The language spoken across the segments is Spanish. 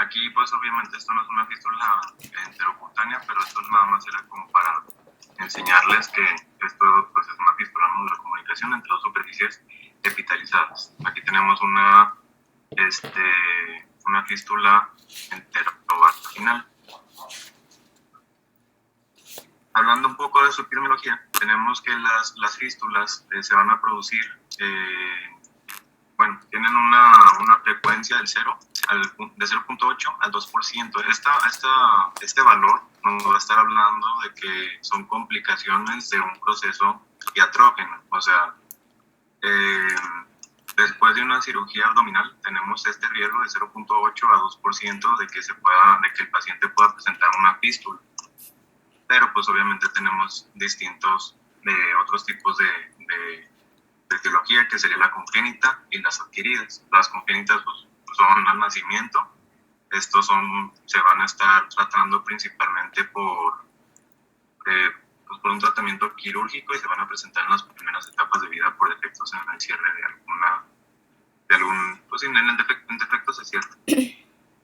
Aquí pues obviamente esto no es una fístula enterocutánea, pero esto nada más era como para enseñarles que esto pues es una fístula, ¿no?, de la comunicación entre dos superficies epitelizadas. Aquí tenemos una fístula enterovaginal. Hablando un poco de su epidemiología, tenemos que las fístulas se van a producir, tienen una frecuencia de 0.8 al 2%. Este valor nos va a estar hablando de que son complicaciones de un proceso diatrógeno. O sea, después de una cirugía abdominal tenemos este riesgo de 0.8 a 2% de que el paciente pueda presentar una fístula. Pero pues obviamente tenemos distintos otros tipos de etiología, que sería la congénita y las adquiridas. Las congénitas pues, son al nacimiento. Estos se van a estar tratando principalmente por un tratamiento quirúrgico y se van a presentar en las primeras etapas de vida por defectos en el cierre en defectos de cierre.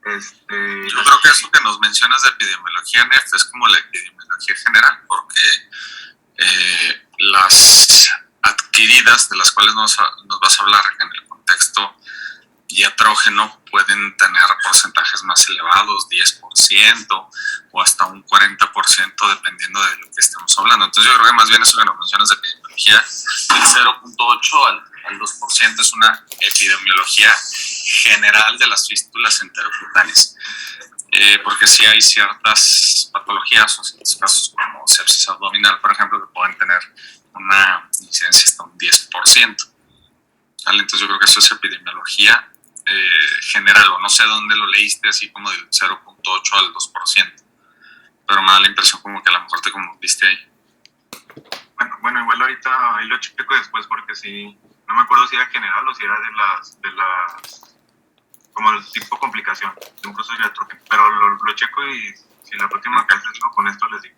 Yo creo que eso que nos mencionas de epidemiología, Nef, es como la epidemiología general, porque las adquiridas de las cuales nos vas a hablar en el contexto diatrógeno pueden tener porcentajes más elevados, 10% o hasta un 40%, dependiendo de lo que estemos hablando. Entonces yo creo que más bien eso que nos mencionas de epidemiología, del 0.8 al 2% es una epidemiología general de las fístulas enterocutáneas. Porque sí hay ciertas patologías o ciertos casos como sepsis abdominal, por ejemplo, que pueden tener una incidencia hasta un 10%. ¿Vale? Entonces yo creo que eso es epidemiología general, o no sé dónde lo leíste, así como del 0.8 al 2%, pero me da la impresión como que a lo mejor te confundiste ahí. Bueno, igual ahorita ahí lo checo después, porque sí, no me acuerdo si era general o si era de las como el tipo complicación de un proceso diatrógeno, pero lo checo y si la próxima vez con esto les digo.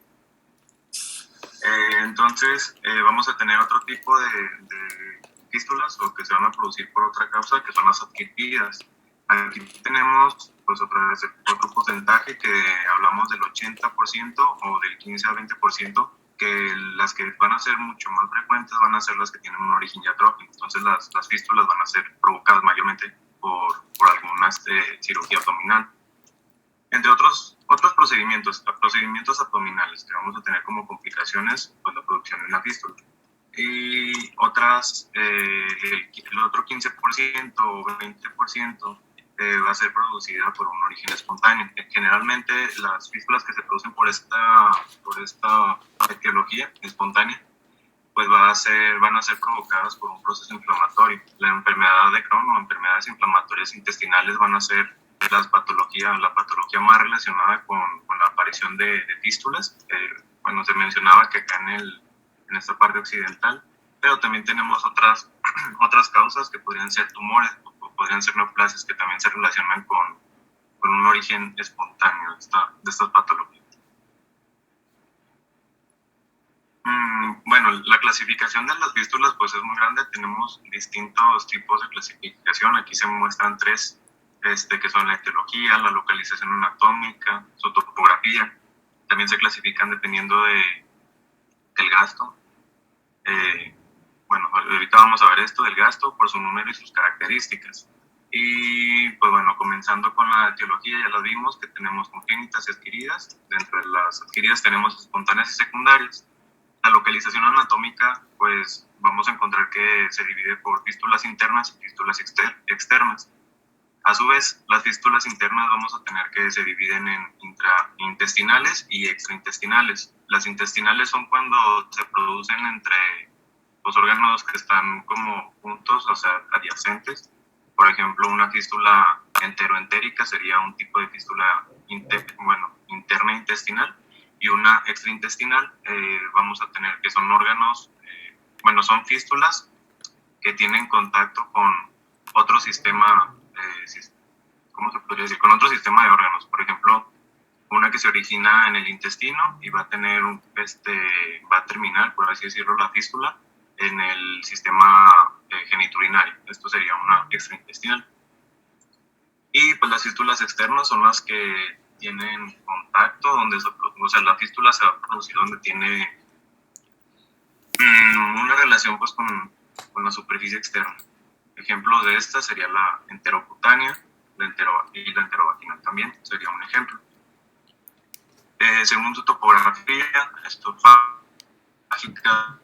Entonces vamos a tener otro tipo de fístulas o que se van a producir por otra causa, que son las adquiridas. Aquí tenemos pues otra vez otro porcentaje, que hablamos del 80% o del 15 a 20%, que las que van a ser mucho más frecuentes van a ser las que tienen un origen diatrógeno. Entonces las fístulas van a ser provocadas mayormente por alguna cirugía abdominal. Entre otros procedimientos abdominales que vamos a tener como complicaciones, pues la producción de una fístula. Y otras, el otro 15% o 20% va a ser producida por un origen espontáneo. Generalmente las fístulas que se producen por esta etiología espontánea pues van a ser provocadas por un proceso inflamatorio. La enfermedad de Crohn o enfermedades inflamatorias intestinales van a ser la patología más relacionada con la aparición de fístulas. Se mencionaba que acá en esta parte occidental, pero también tenemos otras causas que podrían ser tumores o podrían ser neoplasias, que también se relacionan con un origen espontáneo de estas patologías. La clasificación de las fístulas pues es muy grande. Tenemos distintos tipos de clasificación. Aquí se muestran tres, que son la etiología, la localización anatómica, su topografía. También se clasifican dependiendo del gasto. Ahorita vamos a ver esto del gasto por su número y sus características. Y pues comenzando con la etiología, ya lo vimos que tenemos congénitas y adquiridas. Dentro de las adquiridas tenemos espontáneas y secundarias. La localización anatómica, pues vamos a encontrar que se divide por fístulas internas y fístulas externas. A su vez, las fístulas internas vamos a tener que se dividen en intraintestinales y extraintestinales. Las intestinales son cuando se producen entre los órganos que están como juntos, o sea, adyacentes. Por ejemplo, una fístula enteroentérica sería un tipo de fístula interna intestinal, y una extraintestinal vamos a tener que son órganos, son fístulas que tienen contacto con otro sistema, ¿cómo se podría decir? Con otro sistema de órganos. Por ejemplo, una que se origina en el intestino y va a tener va a terminar, por así decirlo, la fístula en el sistema genitourinario. Esto sería una extraintestinal. Y pues las fístulas externas son las que tienen contacto, o sea, la fístula se va a producir donde tiene una relación pues con la superficie externa. Ejemplos de esta sería la enterocutánea y la enterovaginal también sería un ejemplo. Según su topografía, esofágica,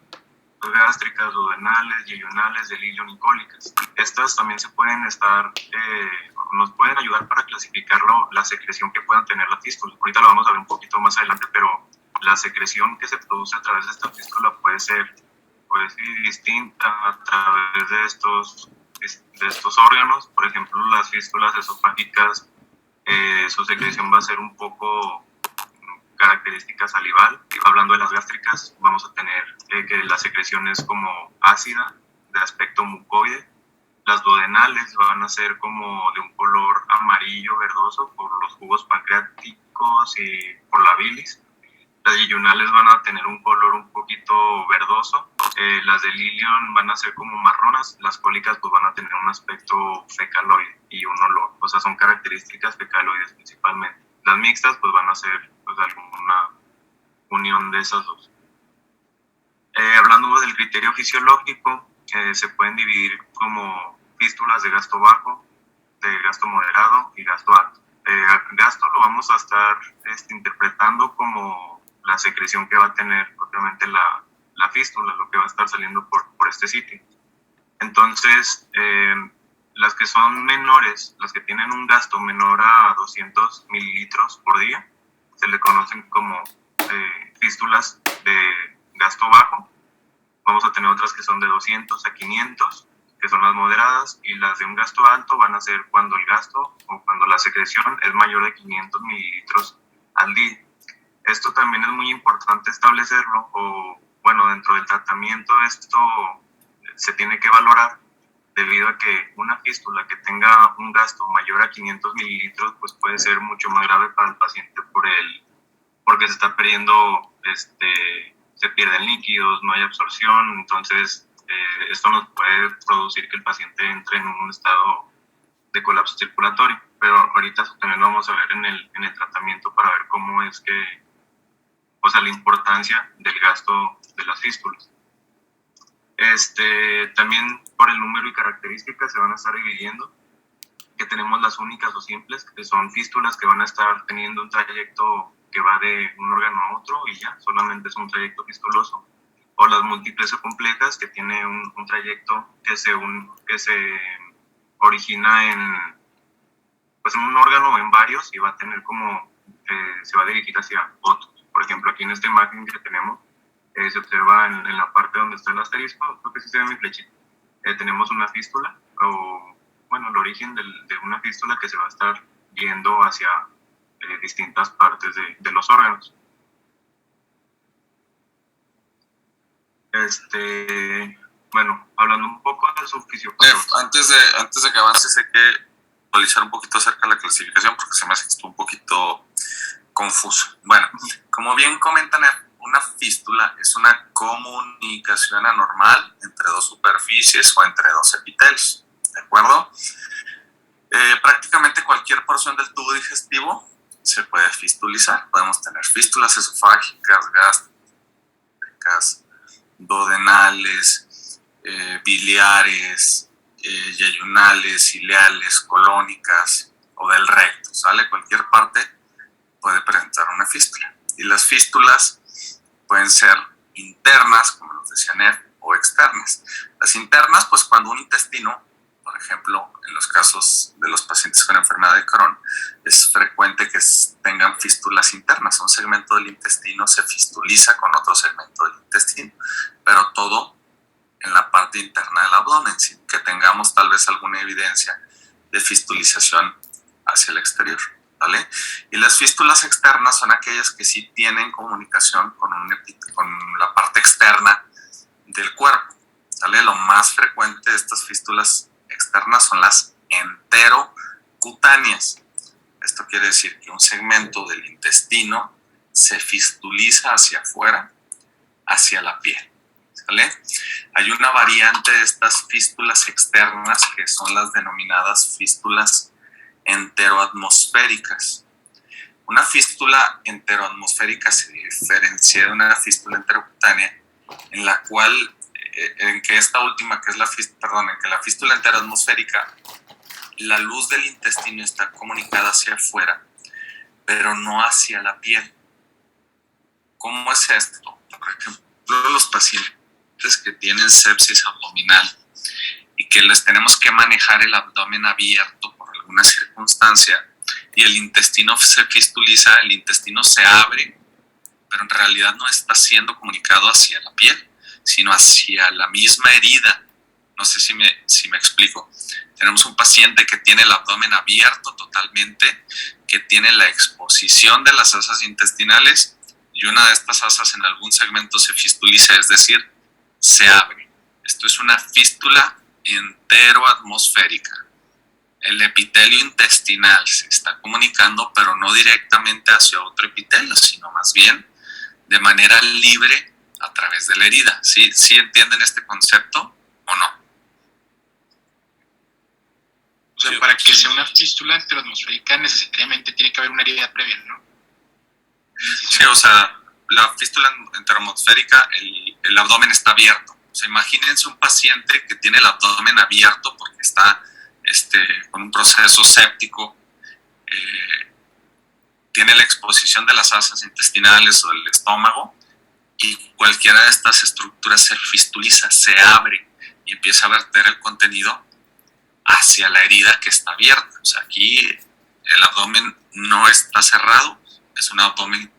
gástricas, duodenales, yeyunales, del hilo y cólicas. Estas también se pueden nos pueden ayudar para clasificar la secreción que puedan tener la fístula. Ahorita lo vamos a ver un poquito más adelante, pero la secreción que se produce a través de esta fístula puede ser distinta a través de estos órganos. Por ejemplo, las fístulas esofágicas, su secreción va a ser un poco característica salival. Hablando de las gástricas, vamos a tener que la secreción es como ácida, de aspecto mucoide. Las duodenales van a ser como de un color amarillo verdoso por los jugos pancreáticos y por la bilis. Las yeyunales van a tener un color un poquito verdoso. Las de Lilion van a ser como marronas. Las cólicas pues van a tener un aspecto fecaloide y un olor. O sea, son características fecaloides principalmente. Las mixtas pues van a ser pues alguna unión de esas dos. Hablando del criterio fisiológico, se pueden dividir como fístulas de gasto bajo, de gasto moderado y gasto alto. Gasto lo vamos a estar interpretando como la secreción que va a tener propiamente la fístula, lo que va a estar saliendo por este sitio. Entonces, las que son menores, las que tienen un gasto menor a 200 mililitros por día, se le conocen como fístulas de gasto bajo. Vamos a tener otras que son de 200 a 500, que son las moderadas, y las de un gasto alto van a ser cuando el gasto o cuando la secreción es mayor de 500 mililitros al día. Esto también es muy importante establecerlo, o bueno, dentro del tratamiento esto se tiene que valorar, debido a que una fístula que tenga un gasto mayor a 500 mililitros pues puede ser mucho más grave para el paciente porque se está perdiendo, se pierden líquidos, no hay absorción. Entonces esto nos puede producir que el paciente entre en un estado de colapso circulatorio, pero ahorita también lo vamos a ver en el tratamiento para ver cómo es que, o sea, la importancia del gasto de las fístulas. También por el número y características se van a estar dividiendo, que tenemos las únicas o simples, que son fístulas que van a estar teniendo un trayecto que va de un órgano a otro y ya, solamente es un trayecto fistuloso, o las múltiples o complejas, que tiene un trayecto que se origina en un órgano o en varios y va a tener como, se va a dirigir hacia otros. Por ejemplo, aquí en esta imagen que tenemos, se observa en la parte donde está el asterisco, creo que sí se ve mi flechita, tenemos una fístula, o bueno, el origen de una fístula que se va a estar yendo hacia distintas partes de los órganos. Bueno, hablando un poco de su fisiopatología. Antes de que avances, hay que actualizar un poquito acerca de la clasificación, porque se me hace que estuvo un poquito confuso. Bueno, como bien comentan, una fístula es una comunicación anormal entre dos superficies o entre dos epitelios, ¿de acuerdo? Prácticamente cualquier porción del tubo digestivo se puede fistulizar. Podemos tener fístulas esofágicas, gástricas, duodenales, biliares, yeyunales, ileales, colónicas o del recto, ¿sale? Cualquier parte puede presentar una fístula. Y las fístulas pueden ser internas, como nos decía Ned, o externas. Las internas, pues cuando un intestino, por ejemplo, en los casos de los pacientes con enfermedad de Crohn, es frecuente que tengan fístulas internas. Un segmento del intestino se fistuliza con otro segmento del intestino, pero todo en la parte interna del abdomen, sin que tengamos tal vez alguna evidencia de fistulización hacia el exterior, ¿vale? Y las fístulas externas son aquellas que sí tienen comunicación con la parte externa del cuerpo, ¿vale? Lo más frecuente de estas fístulas externas son las enterocutáneas. Esto quiere decir que un segmento del intestino se fistuliza hacia afuera, hacia la piel, ¿vale? Hay una variante de estas fístulas externas que son las denominadas fístulas enteroatmosféricas. Una fístula enteroatmosférica se diferencia de una fístula enterocutánea, en la cual, en que esta última, que es en que la fístula enteroatmosférica, la luz del intestino está comunicada hacia afuera, pero no hacia la piel. ¿Cómo es esto? Por ejemplo, los pacientes que tienen sepsis abdominal y que les tenemos que manejar el abdomen abierto por alguna circunstancia y el intestino se fistuliza, el intestino se abre, pero en realidad no está siendo comunicado hacia la piel, sino hacia la misma herida. No sé si me explico. Tenemos un paciente que tiene el abdomen abierto totalmente, que tiene la exposición de las asas intestinales y una de estas asas en algún segmento se fistuliza, es decir, se abre. Esto es una fístula enteroatmosférica. El epitelio intestinal se está comunicando, pero no directamente hacia otro epitelio, sino más bien de manera libre a través de la herida. ¿Sí entienden este concepto o no? O sea, para que sea una fístula enteroatmosférica necesariamente tiene que haber una herida previa, ¿no? Sí, o sea, la fístula enteroatmosférica, el abdomen está abierto. O sea, imagínense un paciente que tiene el abdomen abierto porque está con un proceso séptico, tiene la exposición de las asas intestinales o del estómago y cualquiera de estas estructuras se fistuliza, se abre y empieza a verter el contenido hacia la herida que está abierta. O sea, aquí el abdomen no está cerrado, es un abdomen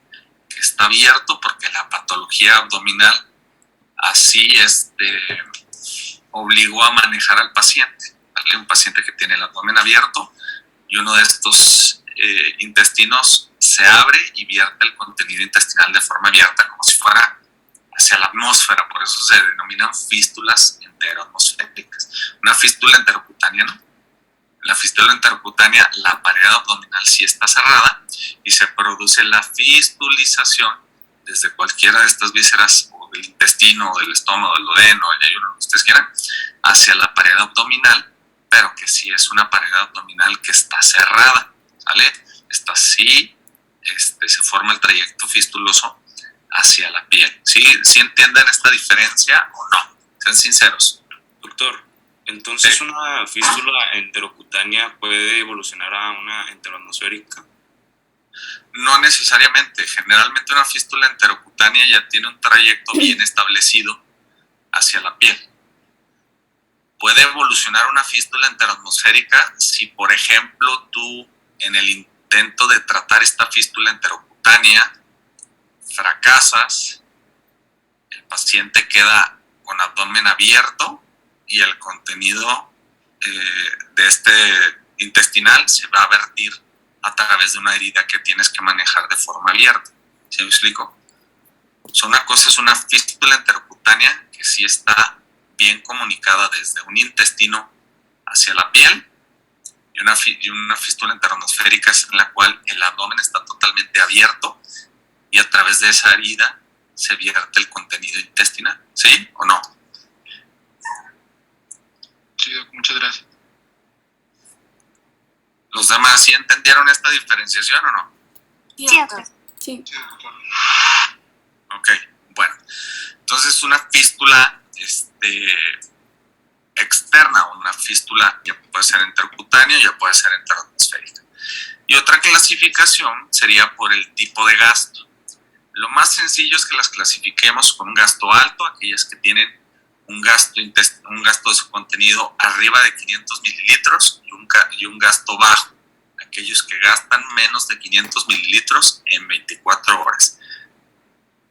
que está abierto porque la patología abdominal así obligó a manejar al paciente. ¿Vale? Un paciente que tiene el abdomen abierto y uno de estos intestinos se abre y vierte el contenido intestinal de forma abierta, como si fuera hacia la atmósfera. Por eso se denominan fístulas enteroatmosféricas. Una fístula enterocutánea, ¿no? En la fístula enterocutánea, la pared abdominal sí está cerrada y se produce la fistulización desde cualquiera de estas vísceras, o del intestino, o del estómago, del duodeno, el yeyuno, lo que ustedes quieran, hacia la pared abdominal, pero que sí es una pared abdominal que está cerrada, ¿vale? Está así, se forma el trayecto fistuloso hacia la piel. ¿Sí entienden esta diferencia o no? Sean sinceros. Doctor, entonces una fístula enterocutánea puede evolucionar a una enteroatmosférica. No necesariamente. Generalmente una fístula enterocutánea ya tiene un trayecto bien establecido hacia la piel. Puede evolucionar una fístula enteroatmosférica si, por ejemplo, tú en el intento de tratar esta fístula enterocutánea fracasas, el paciente queda con abdomen abierto y el contenido de intestinal se va a vertir a través de una herida que tienes que manejar de forma abierta. ¿Sí me explico? O sea, una cosa es una fístula enterocutánea que sí está bien comunicada desde un intestino hacia la piel, y una fístula enteroatmosférica es en la cual el abdomen está totalmente abierto y a través de esa herida se vierte el contenido intestinal. ¿Sí o no? Sí, muchas gracias. ¿Los demás sí entendieron esta diferenciación o no? Sí, doctor. Sí. Sí, doctor. Ok, bueno. Entonces una fístula externa, una fístula ya puede ser enterocutánea, ya puede ser enteroatmosférica. Y otra clasificación sería por el tipo de gasto. Lo más sencillo es que las clasifiquemos con un gasto alto, aquellas que tienen un gasto de su contenido arriba de 500 mililitros y un gasto bajo, aquellos que gastan menos de 500 mililitros en 24 horas.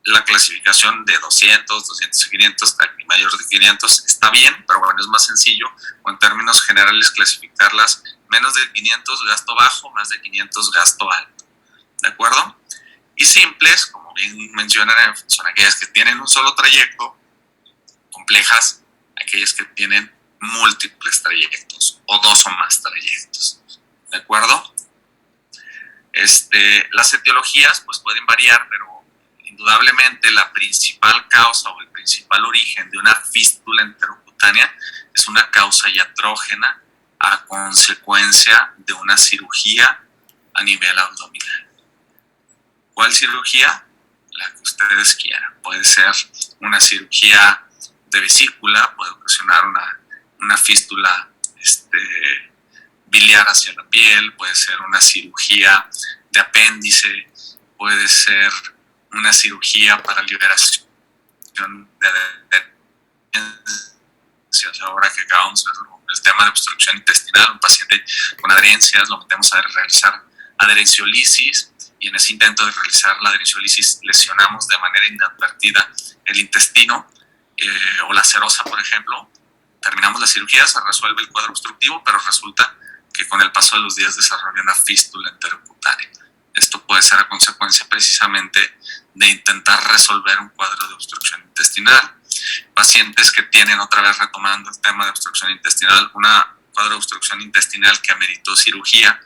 La clasificación de 200, 200 y 500, y mayor de 500 está bien, pero bueno, es más sencillo, o en términos generales clasificarlas menos de 500 gasto bajo, más de 500 gasto alto. ¿De acuerdo? Y simples, como bien mencionan, son aquellas que tienen un solo trayecto, complejas, aquellas que tienen múltiples trayectos o dos o más trayectos. ¿De acuerdo? Las etiologías pues pueden variar, pero indudablemente la principal causa o el principal origen de una fístula enterocutánea es una causa iatrógena a consecuencia de una cirugía a nivel abdominal. ¿Cuál cirugía? La que ustedes quieran. Puede ser una cirugía de vesícula, puede ocasionar una fístula biliar hacia la piel, puede ser una cirugía de apéndice, puede ser una cirugía para liberación de adherencias. Ahora que acabamos de ver el tema de obstrucción intestinal, un paciente con adherencias lo metemos a realizar adherenciolisis, y en ese intento de realizar la adherenciolisis lesionamos de manera inadvertida el intestino, o la serosa, por ejemplo. Terminamos la cirugía, se resuelve el cuadro obstructivo, pero resulta que con el paso de los días desarrolla una fístula enterocutánea. Esto puede ser a consecuencia precisamente de intentar resolver un cuadro de obstrucción intestinal. Pacientes que tienen, otra vez retomando el tema de obstrucción intestinal, un cuadro de obstrucción intestinal que ameritó cirugía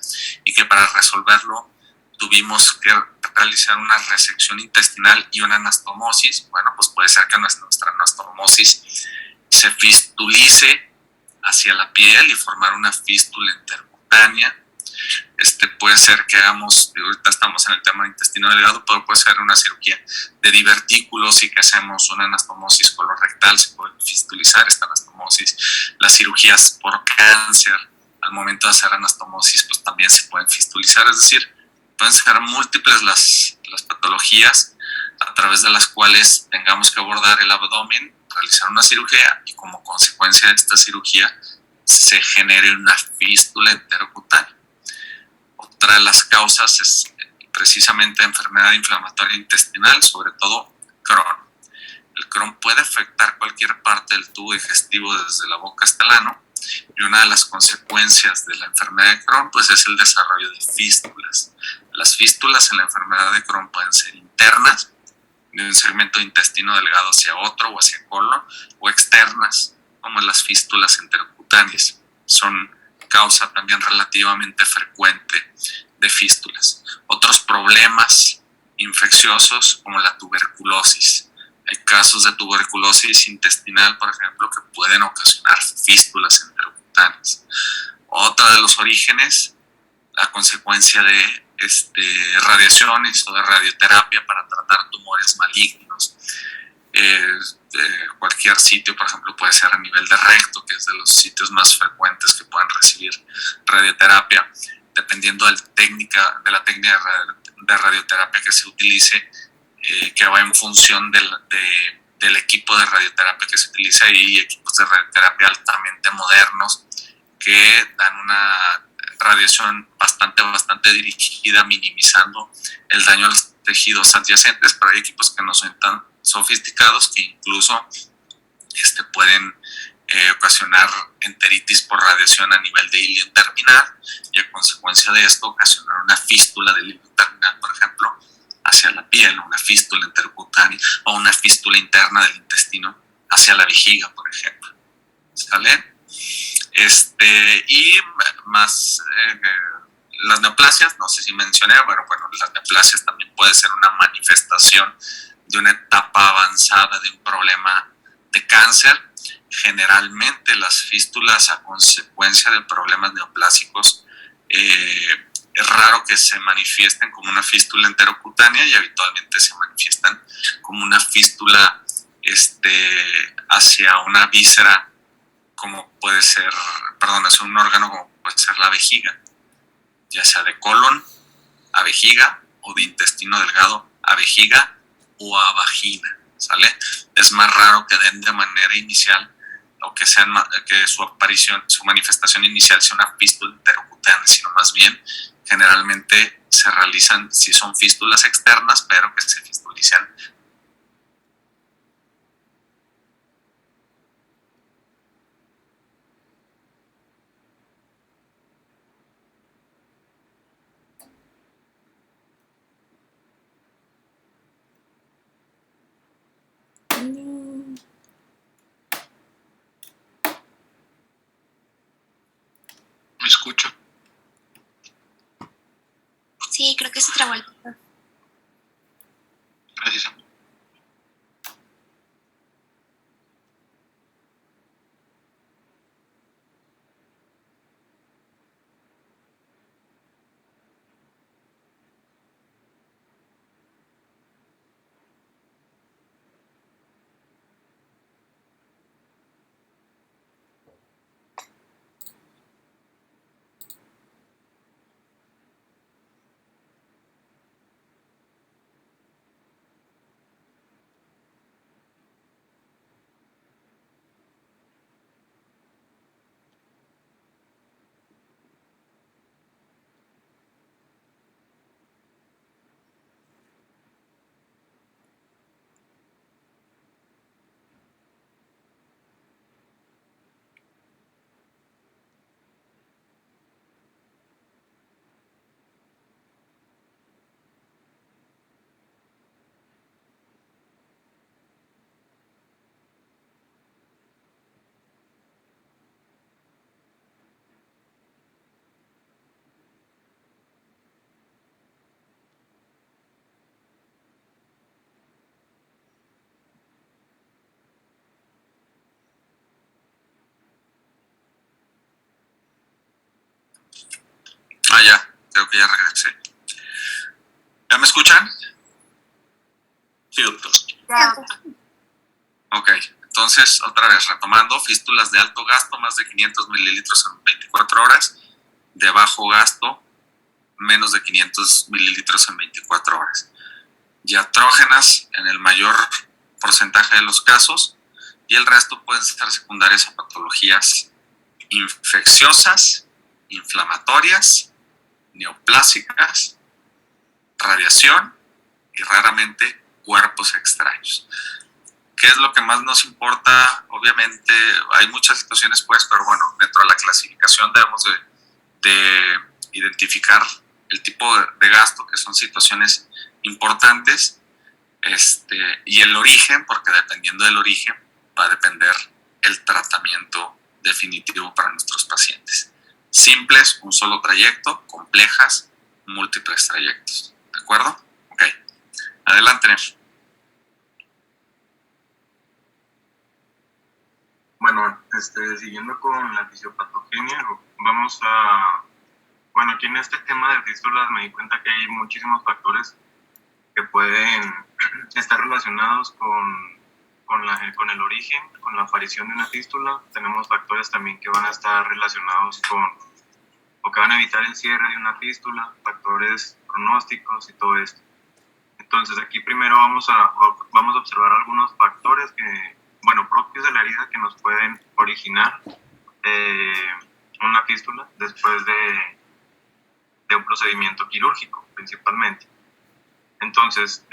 y que para resolverlo tuvimos que realizar una resección intestinal y una anastomosis. Bueno, pues puede ser que nuestra anastomosis se fistulice hacia la piel y formar una fístula intercutánea. Puede ser que ahorita estamos en el tema de intestino delgado, pero puede ser una cirugía de divertículos y que hacemos una anastomosis colorectal, se puede fistulizar esta anastomosis. Las cirugías por cáncer, al momento de hacer anastomosis, pues también se pueden fistulizar, es decir, pueden ser múltiples las patologías a través de las cuales tengamos que abordar el abdomen, realizar una cirugía y como consecuencia de esta cirugía se genere una fístula enterocutánea. Otra de las causas es precisamente enfermedad inflamatoria intestinal, sobre todo Crohn. El Crohn puede afectar cualquier parte del tubo digestivo desde la boca hasta el ano, y una de las consecuencias de la enfermedad de Crohn pues es el desarrollo de fístulas. Las fístulas en la enfermedad de Crohn pueden ser internas, de un segmento de intestino delgado hacia otro o hacia colon, o externas, como las fístulas enterocutáneas. Son causa también relativamente frecuente de fístulas. Otros problemas infecciosos como la tuberculosis. Hay casos de tuberculosis intestinal, por ejemplo, que pueden ocasionar fístulas enterocutáneas. Otra de los orígenes, la consecuencia de radiaciones o de radioterapia para tratar tumores malignos. Cualquier sitio, por ejemplo, puede ser a nivel de recto, que es de los sitios más frecuentes que puedan recibir radioterapia. Dependiendo de la técnica de radioterapia que se utilice, que va en función del equipo de radioterapia que se utiliza, y equipos de radioterapia altamente modernos que dan una radiación bastante dirigida, minimizando el daño a los tejidos adyacentes, pero hay equipos que no son tan sofisticados que incluso pueden ocasionar enteritis por radiación a nivel de hilio terminal, y a consecuencia de esto ocasionar una fístula del hilio terminal, por ejemplo, hacia la piel, una fístula enterocutánea, o una fístula interna del intestino hacia la vejiga, por ejemplo. ¿Sale? Y más las neoplasias, no sé si mencioné, bueno, las neoplasias también puede ser una manifestación de una etapa avanzada de un problema de cáncer. Generalmente las fístulas a consecuencia de problemas neoplásicos es raro que se manifiesten como una fístula enterocutánea, y habitualmente se manifiestan como una fístula hacia una víscera, como puede ser, hacia un órgano como puede ser la vejiga, ya sea de colon a vejiga o de intestino delgado a vejiga o a vagina, ¿sale? Es más raro que den de manera inicial, o que su manifestación inicial sea una fístula enterocutánea, sino más bien generalmente se realizan, si son fístulas externas, pero que se fistulizan. Me escucho. Sí, creo que se trabó el tiempo. Gracias. Creo que ya regresé. ¿Ya me escuchan? Sí, doctor. Ok, entonces, otra vez, retomando, fístulas de alto gasto, más de 500 mililitros en 24 horas, de bajo gasto, menos de 500 mililitros en 24 horas. Diatrógenas en el mayor porcentaje de los casos, y el resto pueden ser secundarias a patologías infecciosas, inflamatorias, neoplásicas, radiación y raramente cuerpos extraños. ¿Qué es lo que más nos importa? Obviamente hay muchas situaciones, pues, pero bueno, dentro de la clasificación debemos de identificar el tipo de gasto, que son situaciones importantes, y el origen, porque dependiendo del origen va a depender el tratamiento definitivo para nuestros pacientes. Simples, un solo trayecto; complejas, múltiples trayectos. ¿De acuerdo? Ok. Adelante, Ner. Bueno, siguiendo con la fisiopatogenia, vamos a... Bueno, aquí en este tema de fístulas me di cuenta que hay muchísimos factores que pueden estar relacionados con el origen, con la aparición de una fístula. Tenemos factores también que van a estar relacionados o que van a evitar el cierre de una fístula, factores pronósticos y todo esto. Entonces aquí primero vamos a observar algunos factores propios de la herida, que nos pueden originar una fístula después de un procedimiento quirúrgico principalmente. Entonces,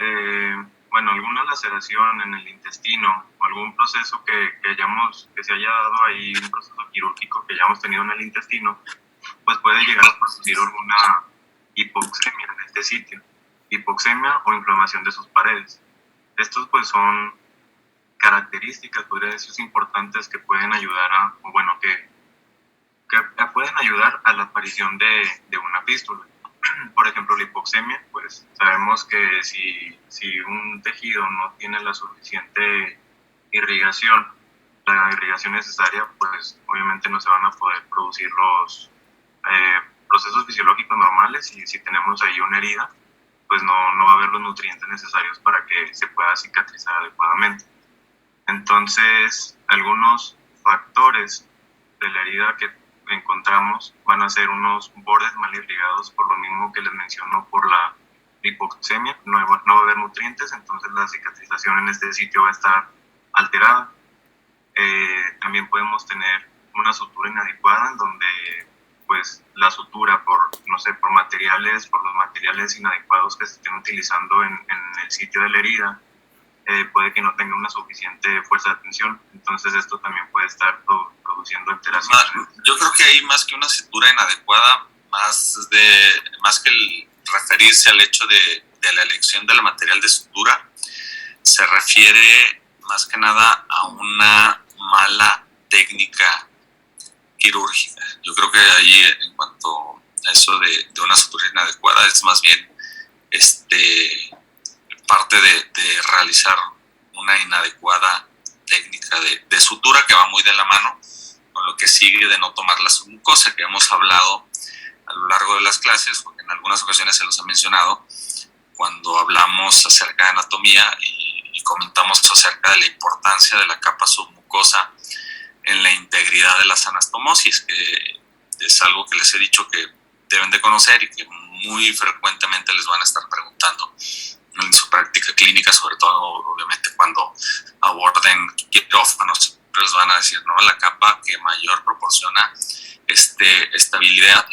alguna laceración en el intestino o algún proceso que se haya dado ahí, un proceso quirúrgico que hayamos tenido en el intestino, pues puede llegar a producir alguna hipoxemia en este sitio, hipoxemia o inflamación de sus paredes. Estos pues son características, podría decir, importantes que pueden ayudar que pueden ayudar a la aparición de una fístula. Por ejemplo, la hipoxemia, pues sabemos que si un tejido no tiene la suficiente irrigación, la irrigación necesaria, pues obviamente no se van a poder producir los procesos fisiológicos normales, y si tenemos ahí una herida, pues no va a haber los nutrientes necesarios para que se pueda cicatrizar adecuadamente. Entonces, algunos factores de la herida que encontramos van a ser unos bordes mal irrigados, por lo mismo que les menciono, por la hipoxemia. No va a haber nutrientes, entonces la cicatrización en este sitio va a estar alterada. También podemos tener una sutura inadecuada, en donde pues la sutura por los materiales inadecuados que se estén utilizando en el sitio de la herida, puede que no tenga una suficiente fuerza de tensión. Entonces esto también puede estar produciendo alteraciones. Yo creo que hay más que una sutura inadecuada, más que el referirse al hecho de la elección del material de sutura, se refiere más que nada a una mala técnica quirúrgica. Yo creo que ahí, en cuanto a eso de una sutura inadecuada, es más bien parte de realizar una inadecuada técnica de sutura, que va muy de la mano con lo que sigue de no tomar la submucosa, que hemos hablado a lo largo de las clases, porque en algunas ocasiones se los he mencionado cuando hablamos acerca de anatomía y comentamos acerca de la importancia de la capa submucosa en la integridad de las anastomosis, que es algo que les he dicho que deben de conocer y que muy frecuentemente les van a estar preguntando en su práctica clínica, sobre todo obviamente cuando aborden quirófanos. Les van a decir, ¿no? La capa que mayor proporciona estabilidad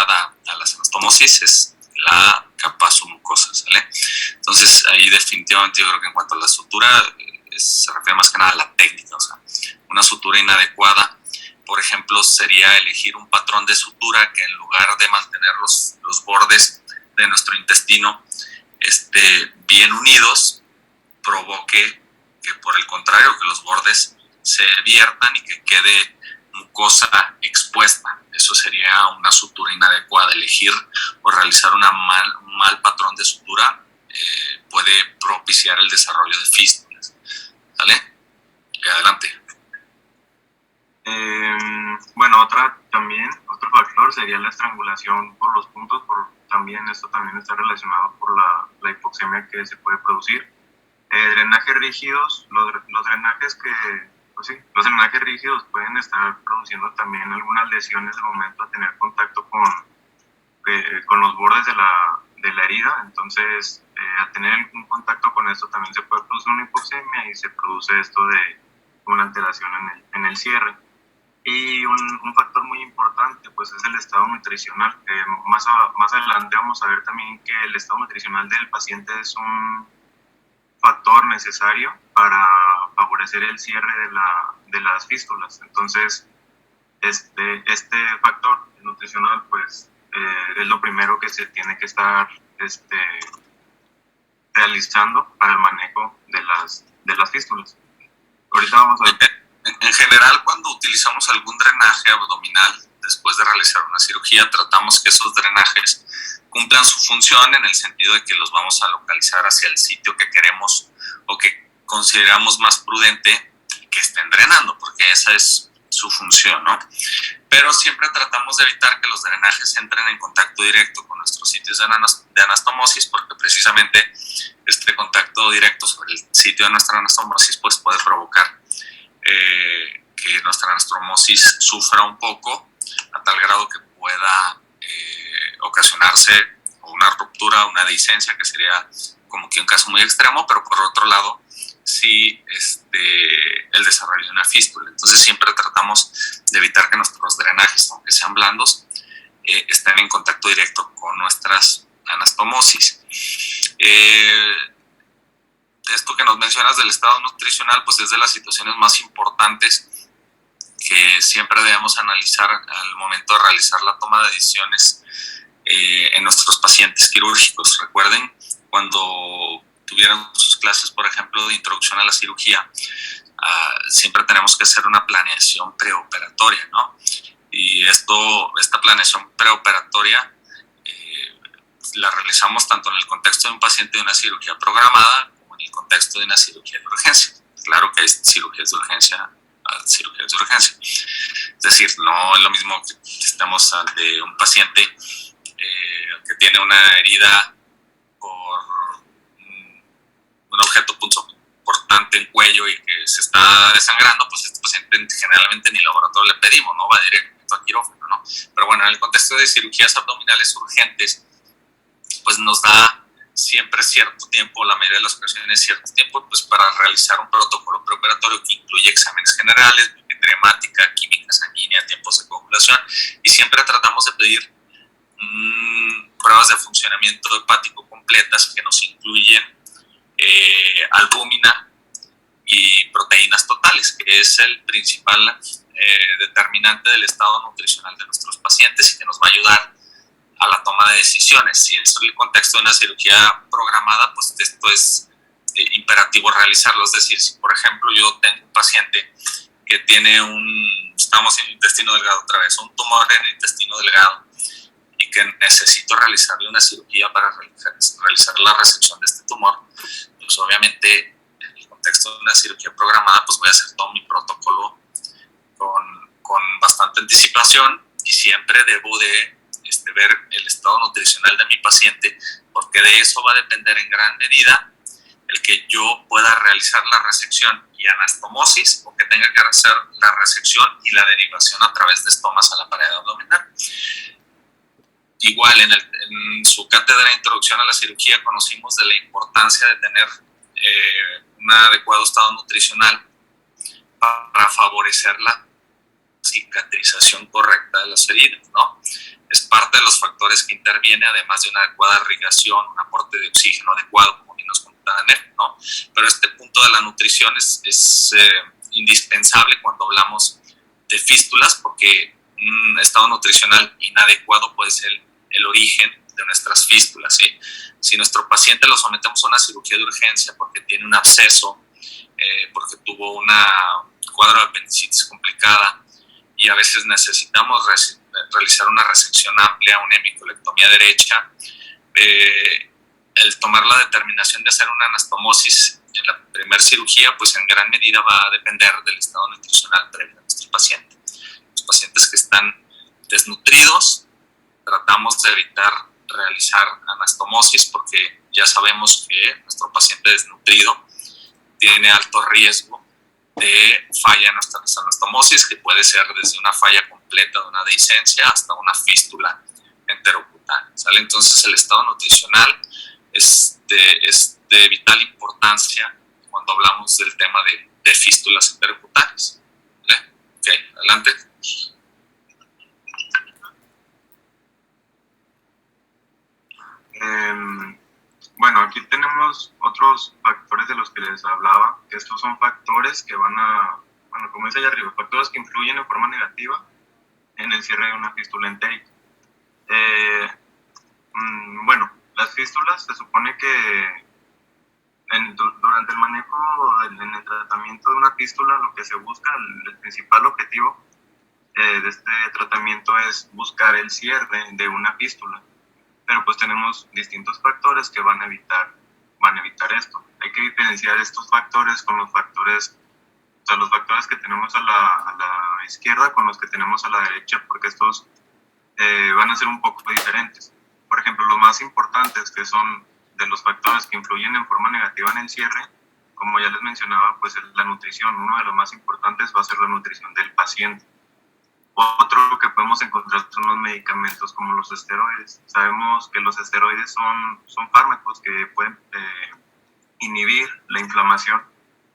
a las anastomosis es la capa submucosa, ¿sale? Entonces ahí definitivamente yo creo que en cuanto a la sutura se refiere más que nada a la técnica. O sea, una sutura inadecuada, por ejemplo, sería elegir un patrón de sutura que, en lugar de mantener los bordes de nuestro intestino bien unidos, provoque que, por el contrario, que los bordes se viertan y que quede mucosa expuesta. Eso sería una sutura inadecuada. Elegir o realizar un mal patrón de sutura puede propiciar el desarrollo de fístulas. ¿Vale? Y adelante. Otra también otro factor sería la estrangulación por los puntos, también esto también está relacionado por la hipoxemia que se puede producir. Drenajes rígidos, los drenajes pues sí, los drenajes rígidos pueden estar produciendo también algunas lesiones al momento de tener contacto con los bordes de la herida. Entonces, al tener un contacto con esto también se puede producir una hipoxemia y se produce esto de una alteración en el cierre. Y un factor muy importante pues es el estado nutricional. Más adelante vamos a ver también que el estado nutricional del paciente es un factor necesario para favorecer el cierre de las fístulas. Entonces, este factor nutricional pues es lo primero que se tiene que estar realizando para el manejo de las fístulas. Ahorita vamos a ver. En general, cuando utilizamos algún drenaje abdominal después de realizar una cirugía, tratamos que esos drenajes cumplan su función en el sentido de que los vamos a localizar hacia el sitio que queremos o que consideramos más prudente que estén drenando, porque esa es su función, ¿no? Pero siempre tratamos de evitar que los drenajes entren en contacto directo con nuestros sitios de anastomosis, porque precisamente este contacto directo sobre el sitio de nuestra anastomosis pues puede provocar que nuestra anastomosis sufra un poco a tal grado que pueda ocasionarse una ruptura, una dehiscencia, que sería como que un caso muy extremo, pero por otro lado sí el desarrollo de una fístula. Entonces siempre tratamos de evitar que nuestros drenajes, aunque sean blandos, estén en contacto directo con nuestras anastomosis. Esto que nos mencionas del estado nutricional pues es de las situaciones más importantes que siempre debemos analizar al momento de realizar la toma de decisiones en nuestros pacientes quirúrgicos. Recuerden, cuando tuvieron sus clases, por ejemplo, de introducción a la cirugía, siempre tenemos que hacer una planeación preoperatoria, ¿no? Y esta planeación preoperatoria la realizamos tanto en el contexto de un paciente de una cirugía programada como en el contexto de una cirugía de urgencia. Claro que hay cirugías de urgencia a cirugías de urgencia. Es decir, no es lo mismo que estamos ante un paciente que tiene una herida por un objeto punzocortante en cuello y que se está desangrando, pues este paciente generalmente ni laboratorio le pedimos, no va directo a quirófano, ¿no? Pero bueno, en el contexto de cirugías abdominales urgentes, pues nos da siempre cierto tiempo, la mayoría de las ocasiones cierto tiempo, pues para realizar un protocolo preoperatorio que incluye exámenes generales, biometría hemática, química sanguínea, tiempos de coagulación, y siempre tratamos de pedir pruebas de funcionamiento hepático completas que nos incluyen albúmina y proteínas totales, que es el principal determinante del estado nutricional de nuestros pacientes y que nos va a ayudar a la toma de decisiones. Si es el contexto de una cirugía programada, pues esto es imperativo realizarlo. Es decir, si por ejemplo yo tengo un paciente que tiene estamos en el intestino delgado otra vez, un tumor en el intestino delgado y que necesito realizarle una cirugía para realizar la resección de este tumor, pues obviamente en el contexto de una cirugía programada pues voy a hacer todo mi protocolo con bastante anticipación y siempre debo de ver el estado nutricional de mi paciente, porque de eso va a depender en gran medida el que yo pueda realizar la resección y anastomosis o que tenga que hacer la resección y la derivación a través de estomas a la pared abdominal. Igual en su cátedra de introducción a la cirugía conocimos de la importancia de tener un adecuado estado nutricional para favorecer la cicatrización correcta de las heridas, ¿no? Es parte de los factores que interviene, además de una adecuada irrigación, un aporte de oxígeno adecuado, como bien nos comentaba Nef, ¿no? Pero este punto de la nutrición es indispensable cuando hablamos de fístulas, porque un estado nutricional inadecuado puede ser el origen de nuestras fístulas, ¿sí? Si nuestro paciente lo sometemos a una cirugía de urgencia porque tiene un absceso, porque tuvo un cuadro de apendicitis complicada y a veces necesitamos realizar una resección amplia, una hemicolectomía derecha, el tomar la determinación de hacer una anastomosis en la primera cirugía, pues en gran medida va a depender del estado nutricional previo de nuestro paciente. Los pacientes que están desnutridos, tratamos de evitar realizar anastomosis porque ya sabemos que nuestro paciente desnutrido tiene alto riesgo de falla en nuestra anastomosis, que puede ser desde una falla completa de una dehiscencia hasta una fístula enterocutánea, ¿sale? Entonces el estado nutricional es de vital importancia cuando hablamos del tema de fístulas enterocutáneas, ¿vale? Ok, adelante. Bueno, aquí tenemos otros factores de los que les hablaba, que estos son factores que van a, bueno, como dice allá arriba, factores que influyen en forma negativa en el cierre de una fístula entérica. Bueno, las fístulas se supone que durante el manejo, en el tratamiento de una fístula, lo que se busca, el principal objetivo de este tratamiento es buscar el cierre de una fístula. Pero pues tenemos distintos factores que van a evitar esto. Hay que diferenciar estos factores con los factores, o sea, los factores que tenemos a la izquierda con los que tenemos a la derecha, porque estos van a ser un poco diferentes. Por ejemplo, los más importantes, que son de los factores que influyen en forma negativa en el cierre, como ya les mencionaba, pues es la nutrición. Uno de los más importantes va a ser la nutrición del paciente. Otro que podemos encontrar son los medicamentos como los esteroides. Sabemos que los esteroides son fármacos que pueden inhibir la inflamación.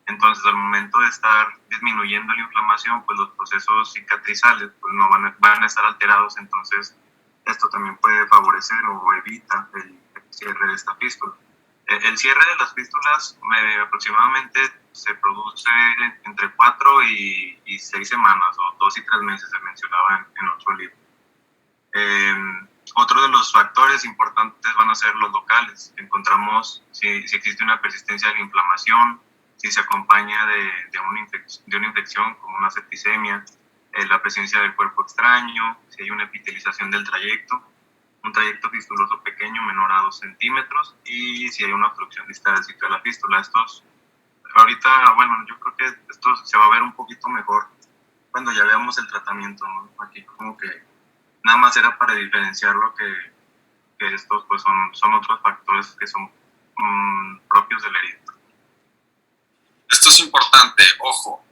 Entonces, al momento de estar disminuyendo la inflamación, pues los procesos cicatrizales pues no van a estar alterados. Entonces, esto también puede favorecer o evita el cierre de esta fístula. El cierre de las fístulas aproximadamente se produce entre 4 y 6 semanas, o 2 y 3 meses, se mencionaba en otro libro. Otro de los factores importantes van a ser los locales. Encontramos si existe una persistencia de la inflamación, si se acompaña de una infección como una septicemia, la presencia del cuerpo extraño, si hay una epitelización del trayecto, un trayecto fistuloso pequeño menor a 2 centímetros, y si hay una obstrucción distal del sitio de la fístula. Estos, ahorita, bueno, yo creo que esto se va a ver un poquito mejor cuando ya veamos el tratamiento, ¿no? Aquí como que nada más era para diferenciar lo que estos pues son otros factores que son propios del herida. Esto es importante, ojo,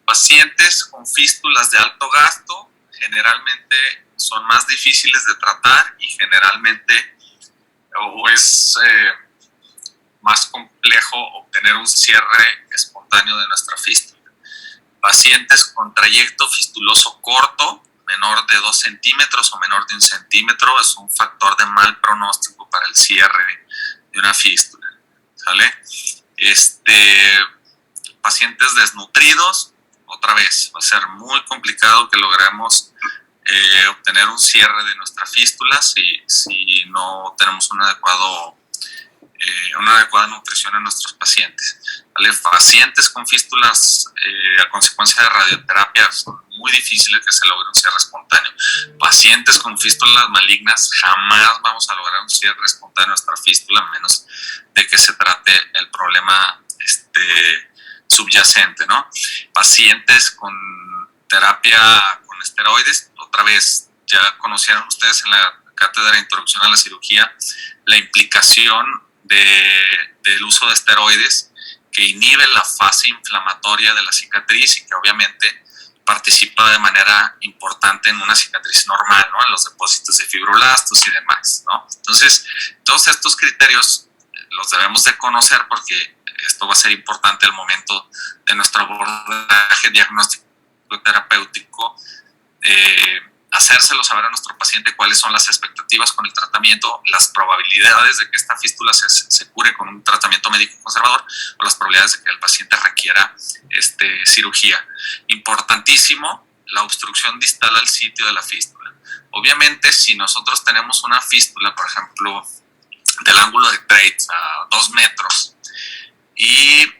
pacientes con fístulas de alto gasto generalmente son más difíciles de tratar y generalmente es más complejo obtener un cierre espontáneo de nuestra fístula. Pacientes con trayecto fistuloso corto, menor de 2 centímetros o menor de 1 centímetro, es un factor de mal pronóstico para el cierre de una fístula, ¿sale? Pacientes desnutridos, otra vez, va a ser muy complicado que logremos obtener un cierre de nuestra fístula si no tenemos una adecuada nutrición en nuestros pacientes, ¿vale? Pacientes con fístulas a consecuencia de radioterapia son muy difíciles que se logre un cierre espontáneo. Pacientes con fístulas malignas jamás vamos a lograr un cierre espontáneo de nuestra fístula, a menos de que se trate el problema subyacente, ¿no? Pacientes con terapia con esteroides, otra vez, ya conocieron ustedes en la cátedra de introducción a la cirugía la implicación del uso de esteroides que inhibe la fase inflamatoria de la cicatriz y que obviamente participa de manera importante en una cicatriz normal, ¿no? En los depósitos de fibroblastos y demás, ¿no? Entonces, todos estos criterios los debemos de conocer porque esto va a ser importante al momento de nuestro abordaje diagnóstico terapéutico, hacérselo saber a nuestro paciente cuáles son las expectativas con el tratamiento, las probabilidades de que esta fístula se cure con un tratamiento médico conservador o las probabilidades de que el paciente requiera cirugía. Importantísimo, la obstrucción distal al sitio de la fístula. Obviamente, si nosotros tenemos una fístula, por ejemplo, del ángulo de Treitz a 2 metros y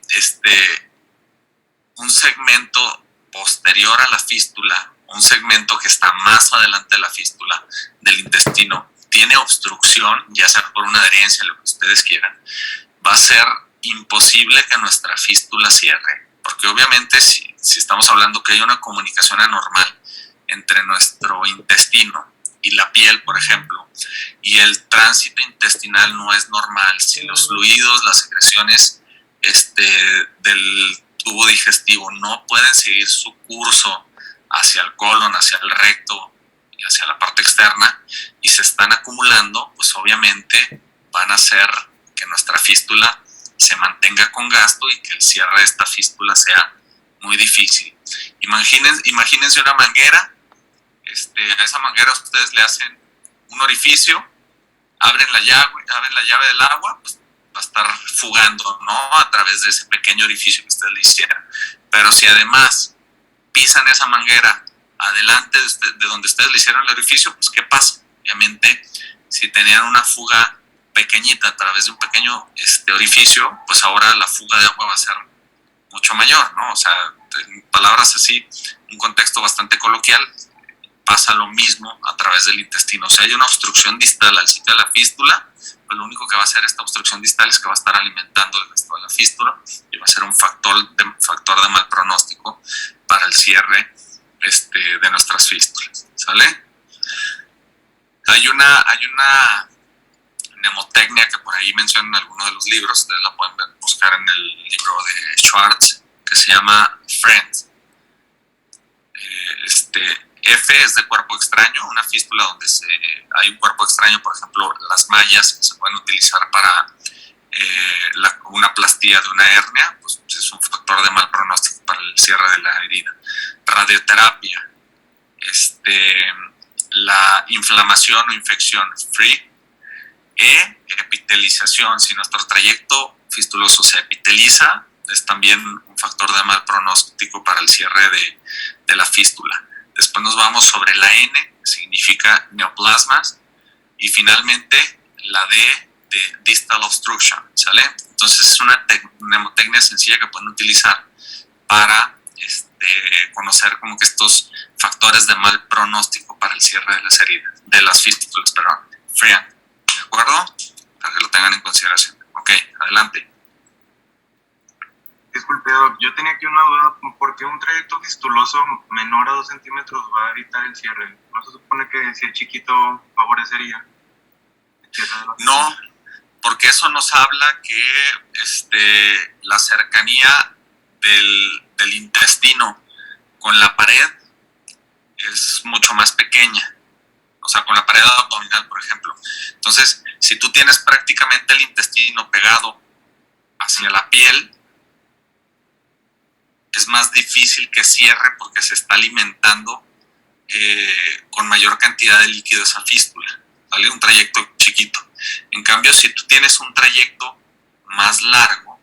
un segmento posterior a la fístula, un segmento que está más adelante de la fístula del intestino, tiene obstrucción, ya sea por una adherencia, lo que ustedes quieran, va a ser imposible que nuestra fístula cierre, porque obviamente si estamos hablando que hay una comunicación anormal entre nuestro intestino y la piel, por ejemplo, y el tránsito intestinal no es normal, si los fluidos, las secreciones del tubo digestivo no pueden seguir su curso hacia el colon, hacia el recto y hacia la parte externa y se están acumulando, pues obviamente van a hacer que nuestra fístula se mantenga con gasto y que el cierre de esta fístula sea muy difícil. Imagínense una manguera, a esa manguera ustedes le hacen un orificio, abren la llave del agua, pues va a estar fugando, ¿no? A través de ese pequeño orificio que ustedes le hicieron. Pero si además pisan esa manguera adelante de donde ustedes le hicieron el orificio, pues ¿qué pasa? Obviamente, si tenían una fuga pequeñita a través de un pequeño orificio, pues ahora la fuga de agua va a ser mucho mayor, ¿no? O sea, en palabras así, un contexto bastante coloquial, pasa lo mismo a través del intestino. O sea, hay una obstrucción distal al sitio de la fístula, pues lo único que va a hacer esta obstrucción distal es que va a estar alimentando el resto de la fístula y va a ser un factor de mal pronóstico para el cierre de nuestras fístulas, ¿sale? Hay una mnemotecnia que por ahí mencionan en algunos de los libros, ustedes la pueden buscar en el libro de Schwartz, que se llama FRIEND. F es de cuerpo extraño, una fístula donde hay un cuerpo extraño, por ejemplo, las mallas que se pueden utilizar para una plastía de una hernia, pues es un factor de mal pronóstico para el cierre de la herida. Radioterapia, la inflamación o infección, free. Epitelización, si nuestro trayecto fistuloso se epiteliza, es también un factor de mal pronóstico para el cierre de la fístula. Después nos vamos sobre la N, que significa neoplasmas, y finalmente la D de distal obstruction, ¿sale? Entonces es una mnemotecnia sencilla que pueden utilizar para conocer como que estos factores de mal pronóstico para el cierre de las heridas, de las fístulas, perdón. FRIEND, ¿de acuerdo? Para que lo tengan en consideración. Ok, adelante. Disculpe, yo tenía aquí una duda, ¿por qué un trayecto fistuloso menor a 2 centímetros va a evitar el cierre? ¿No se supone que si es chiquito favorecería el cierre de la fístula? No, porque eso nos habla que la cercanía del intestino con la pared es mucho más pequeña, o sea, con la pared abdominal, por ejemplo. Entonces, si tú tienes prácticamente el intestino pegado hacia la piel, es más difícil que cierre porque se está alimentando con mayor cantidad de líquido esa fístula, ¿vale? Un trayecto chiquito. En cambio, si tú tienes un trayecto más largo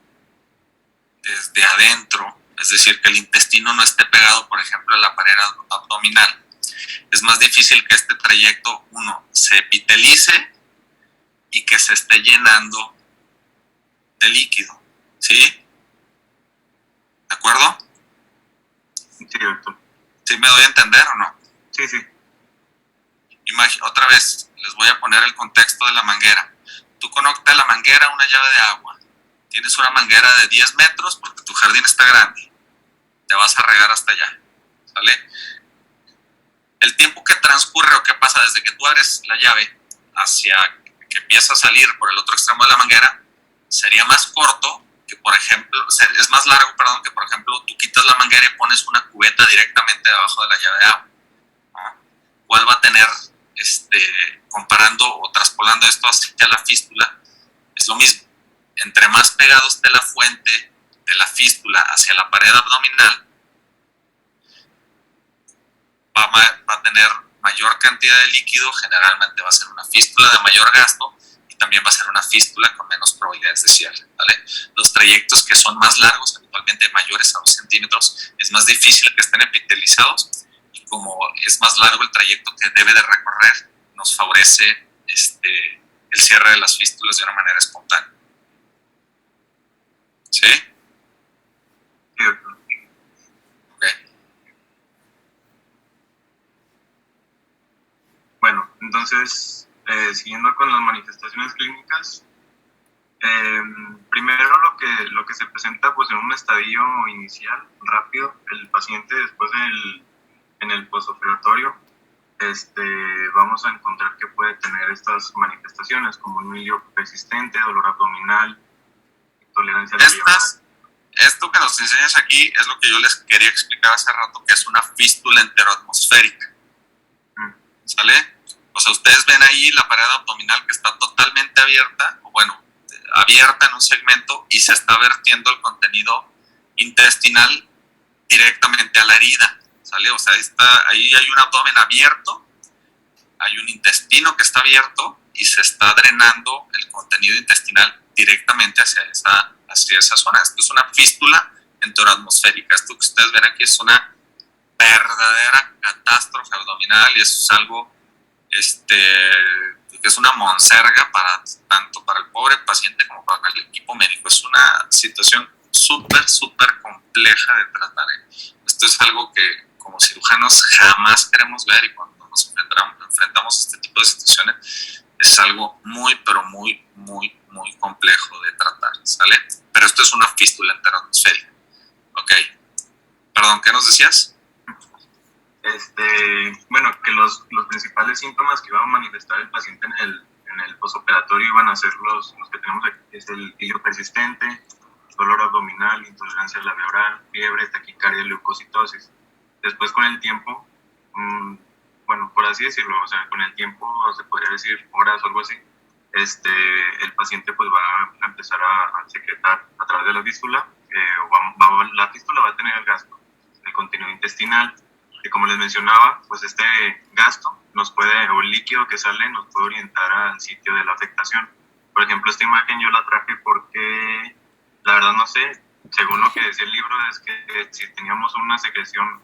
desde adentro, es decir, que el intestino no esté pegado, por ejemplo, a la pared abdominal, es más difícil que este trayecto, uno, se epitelice y que se esté llenando de líquido, ¿sí? ¿De acuerdo? Sí, doctor. ¿Sí me doy a entender o no? Sí, sí. Otra vez, les voy a poner el contexto de la manguera. Tú conectas la manguera a una llave de agua. Tienes una manguera de 10 metros porque tu jardín está grande. Te vas a regar hasta allá, ¿sale? El tiempo que transcurre o que pasa desde que tú abres la llave hacia que empieza a salir por el otro extremo de la manguera sería más corto que, por ejemplo, es más largo, perdón, que, por ejemplo, tú quitas la manguera y pones una cubeta directamente debajo de la llave de agua, ¿no? ¿Cuál va a tener, comparando o traspolando esto hacia la fístula? Es lo mismo. Entre más pegado esté la fuente de la fístula hacia la pared abdominal, va a tener mayor cantidad de líquido, generalmente va a ser una fístula de mayor gasto y también va a ser una fístula con menos probabilidades de cierre, ¿vale? Los trayectos que son más largos, habitualmente mayores a 2 centímetros, es más difícil que estén epitelizados y como es más largo el trayecto que debe de recorrer, nos favorece el cierre de las fístulas de una manera espontánea. ¿Sí? Sí, doctor. Ok. Bueno, entonces, siguiendo con las manifestaciones clínicas, primero lo que se presenta pues en un estadio inicial rápido, el paciente después en en el postoperatorio, vamos a encontrar que puede tener estas manifestaciones como un milio persistente, dolor abdominal, intolerancia a la levedad. Esto que nos enseñas aquí es lo que yo les quería explicar hace rato, que es una fístula enteroatmosférica. ¿Sale? O sea, ustedes ven ahí la pared abdominal que está totalmente abierta, o bueno, abierta en un segmento y se está vertiendo el contenido intestinal directamente a la herida, ¿sale? O sea, ahí hay un abdomen abierto, hay un intestino que está abierto y se está drenando el contenido intestinal directamente hacia esa zona. Esto es una fístula enteroatmosférica. Esto que ustedes ven aquí es una verdadera catástrofe abdominal y eso es algo que es una monserga tanto para el pobre paciente como para el equipo médico. Es una situación súper compleja de tratar. Esto es algo que como cirujanos jamás queremos ver, y cuando nos enfrentamos a este tipo de situaciones es algo muy complejo de tratar, ¿sale? Pero esto es una fístula enteroatmosférica. Ok. Perdón, ¿qué nos decías? Bueno, que los principales síntomas que iba a manifestar el paciente en el postoperatorio iban a ser los que tenemos aquí, que es el hilio persistente, dolor abdominal, intolerancia al labio oral, fiebre, taquicardia, leucocitosis. Después, con el tiempo, bueno, por así decirlo, o sea, con el tiempo, se podría decir horas o algo así, el paciente pues va a empezar a secretar a través de la fístula, la fístula va a tener el gasto, el contenido intestinal, y como les mencionaba, pues este gasto o el líquido que sale nos puede orientar al sitio de la afectación. Por ejemplo, esta imagen yo la traje porque, la verdad no sé, según lo que decía el libro, es que si teníamos una secreción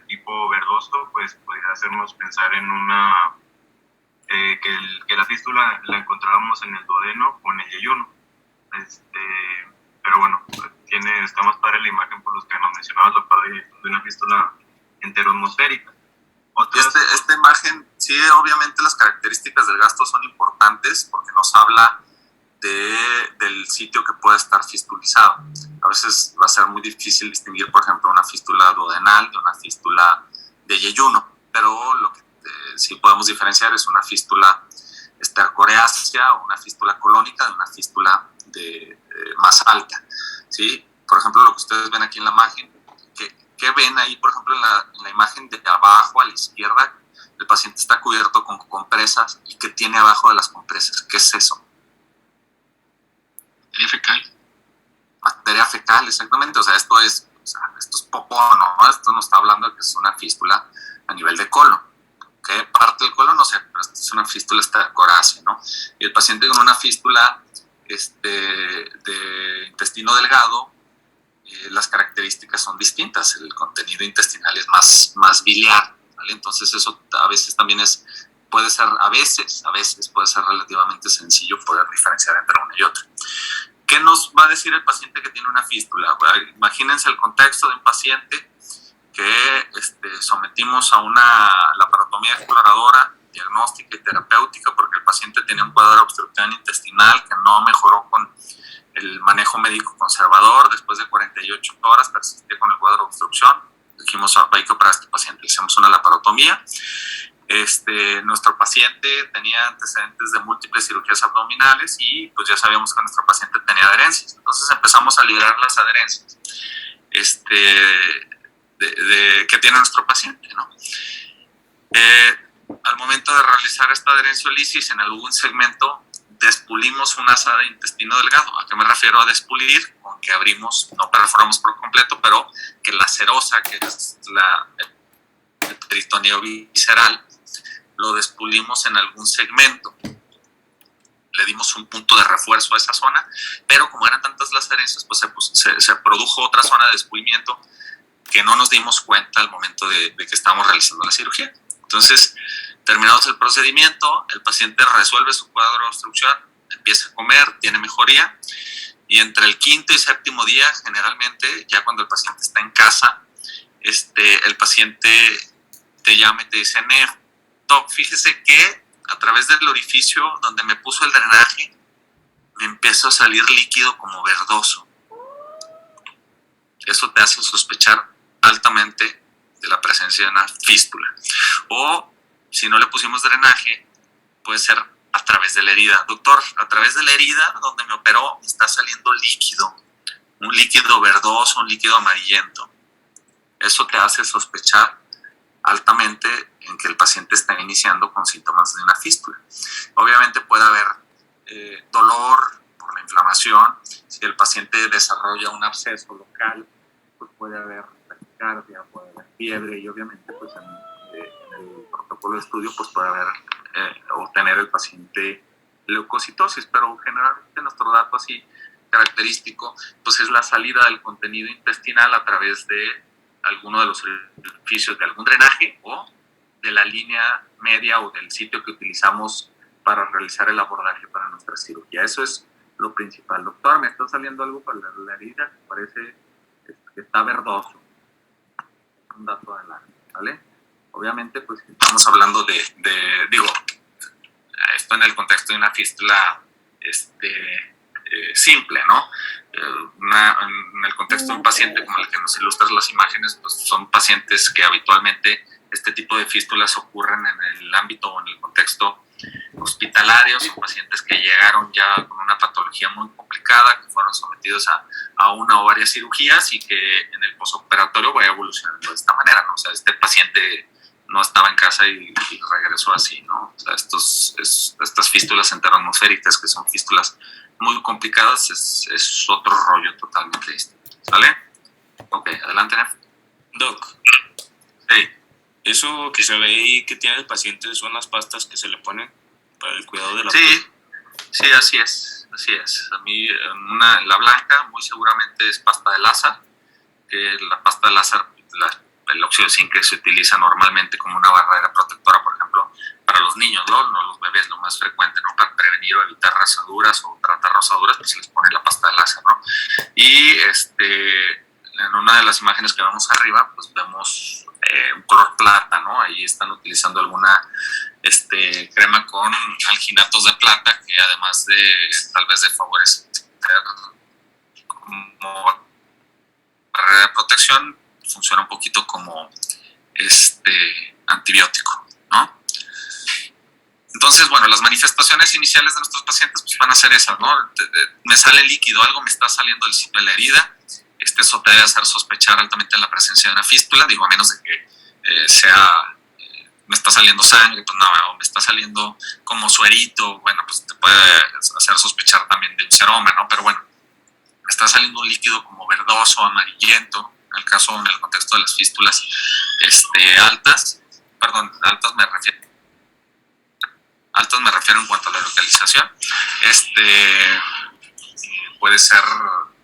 tipo verdoso, pues podría hacernos pensar en que la fístula la encontrábamos en el duodeno o en el yeyuno. Pero bueno, está más padre la imagen por los que nos mencionabas, lo padre de una fístula enteroatmosférica. Esta imagen, sí, obviamente las características del gasto son importantes porque nos habla del sitio que puede estar fistulizado. A veces va a ser muy difícil distinguir, por ejemplo, una fístula duodenal de una fístula de yeyuno, pero lo que sí podemos diferenciar es una fístula coreácea o una fístula colónica de una fístula más alta, ¿sí? Por ejemplo, lo que ustedes ven aquí en la imagen, ¿qué ven ahí, por ejemplo, en la imagen de abajo a la izquierda? El paciente está cubierto con compresas. ¿Y qué tiene abajo de las compresas? ¿Qué es eso? Materia fecal. Materia fecal, exactamente. O sea, esto es popó, ¿no? Esto nos está hablando de que es una fístula a nivel de colon. ¿Qué parte del colon? No sé, pero esto es una fístula corácea, ¿no? Y el paciente con una fístula de intestino delgado, las características son distintas. El contenido intestinal es más biliar, ¿vale? Entonces eso a veces también puede ser relativamente sencillo poder diferenciar entre una y otra. ¿Qué nos va a decir el paciente que tiene una fístula? Bueno, imagínense el contexto de un paciente que sometimos a una laparotomía exploradora, diagnóstica y terapéutica, porque el paciente tenía un cuadro de obstrucción intestinal que no mejoró con el manejo médico conservador. Después de 48 horas persistía con el cuadro de obstrucción. Dijimos, hay que operar a este paciente. Le hicimos una laparotomía. Nuestro paciente tenía antecedentes de múltiples cirugías abdominales y pues ya sabíamos que nuestro paciente tenía adherencias. Entonces empezamos a liberar las adherencias que tiene nuestro paciente, ¿no? Al momento de realizar esta adherenciolisis, en algún segmento despulimos una asa de intestino delgado. ¿A qué me refiero a despulir? Con que abrimos, no perforamos por completo, pero que la serosa, que es el peritoneo visceral, lo despulimos en algún segmento. Le dimos un punto de refuerzo a esa zona, pero como eran tantas las adherencias, pues se produjo otra zona de despulimiento que no nos dimos cuenta al momento de que estábamos realizando la cirugía. Entonces, terminados el procedimiento, el paciente resuelve su cuadro de obstrucción, empieza a comer, tiene mejoría, y entre el quinto y séptimo día, generalmente, ya cuando el paciente está en casa, el paciente te llama y te dice: Doc, fíjese que a través del orificio donde me puso el drenaje, me empieza a salir líquido como verdoso. Eso te hace sospechar altamente la presencia de una fístula. O si no le pusimos drenaje, puede ser a través de la herida. Doctor, a través de la herida donde me operó me está saliendo líquido, un líquido verdoso, un líquido amarillento. Eso te hace sospechar altamente en que el paciente está iniciando con síntomas de una fístula. Obviamente puede haber dolor por la inflamación. Si el paciente desarrolla un absceso local, pues puede haber taquicardia, puede haber fiebre y obviamente pues en el protocolo de estudio pues puede haber o tener el paciente leucocitosis, pero generalmente nuestro dato así característico pues es la salida del contenido intestinal a través de alguno de los orificios de algún drenaje o de la línea media o del sitio que utilizamos para realizar el abordaje para nuestra cirugía. Eso es lo principal. Doctor, me está saliendo algo por la herida que parece que está verdoso. Un dato adelante, ¿vale? Obviamente, pues estamos hablando digo, esto en el contexto de una fístula simple, ¿no? En el contexto de un paciente como el que nos ilustras las imágenes, pues son pacientes que habitualmente este tipo de fístulas ocurren en el ámbito o en el contexto hospitalario, son pacientes que llegaron ya con una patología muy complicada, que fueron sometidos a una o varias cirugías y que en el posoperatorio va evolucionando de esta manera, ¿no? O sea, este paciente no estaba en casa y regresó así, ¿no? O sea, estas fístulas enteroatmosféricas, que son fístulas muy complicadas, es otro rollo totalmente distinto, ¿sale? Ok, adelante, Nef. Doc, Sí. eso que se ve ahí que tiene el paciente son las pastas que se le ponen para el cuidado de la piel. Sí, así es. A mí, la blanca muy seguramente es pasta de Lázaro, que la pasta de Lázaro, el óxido de zinc que se utiliza normalmente como una barrera protectora, por ejemplo, para los niños, ¿no? Los bebés, lo más frecuente, ¿no? Para prevenir o evitar rasaduras o tratar rosaduras, pues se les pone la pasta de Lázaro, ¿no? Y en una de las imágenes que vemos arriba, pues vemos un color plata, ¿no? Ahí están utilizando alguna crema con alginatos de plata, que además de tal vez de favorecer como barrera de protección, funciona un poquito como antibiótico, ¿no? Entonces, bueno, las manifestaciones iniciales de nuestros pacientes pues van a ser esas, ¿no? Me sale líquido, algo me está saliendo del sitio de la herida. Eso te debe hacer sospechar altamente la presencia de una fístula, digo, a menos de que me está saliendo sangre, pues no, o me está saliendo como suerito, bueno, pues te puede hacer sospechar también de un seroma, ¿no? Pero bueno, me está saliendo un líquido como verdoso, amarillento, en el contexto de las fístulas altas me refiero en cuanto a la localización, puede ser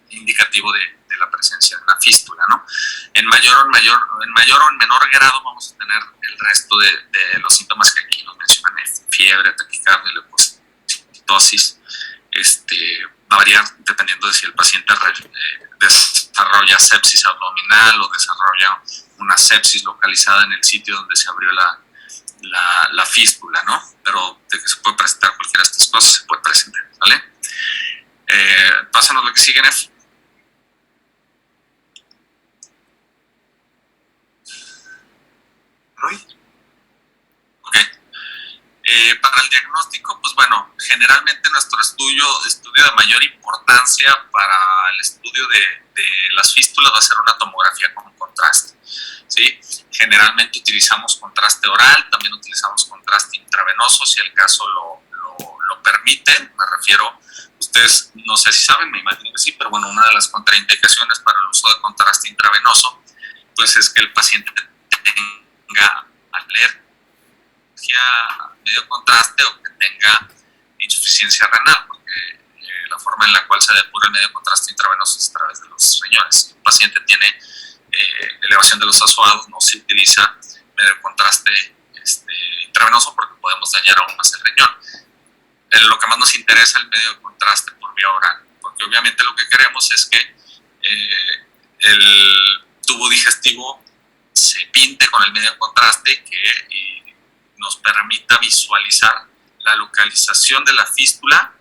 indicativo de la presencia de una fístula, ¿no? En mayor o en menor grado vamos a tener el resto de los síntomas que aquí nos mencionan: fiebre, taquicardia, leucocitosis. Va a variar dependiendo de si el paciente desarrolla sepsis abdominal o desarrolla una sepsis localizada en el sitio donde se abrió la fístula, ¿no? Pero de que se puede presentar cualquiera de estas cosas, se puede presentar, ¿vale? Pásanos lo que sigue, Nef. Ok. Para el diagnóstico, pues bueno, generalmente nuestro estudio de mayor importancia para el estudio de las fístulas va a ser una tomografía con contraste, ¿sí? Generalmente utilizamos contraste oral, también utilizamos contraste intravenoso, si el caso lo permite. Me refiero, ustedes no sé si saben, me imagino que sí, pero bueno, una de las contraindicaciones para el uso de contraste intravenoso, pues es que el paciente tenga alergia a medio contraste o que tenga insuficiencia renal, porque la forma en la cual se depura el medio contraste intravenoso es a través de los riñones. Si un paciente tiene elevación de los azoados, no se utiliza medio contraste intravenoso porque podemos dañar aún más el riñón. Lo que más nos interesa es el medio de contraste por vía oral, porque obviamente lo que queremos es que el tubo digestivo se pinte con el medio de contraste que nos permita visualizar la localización de la fístula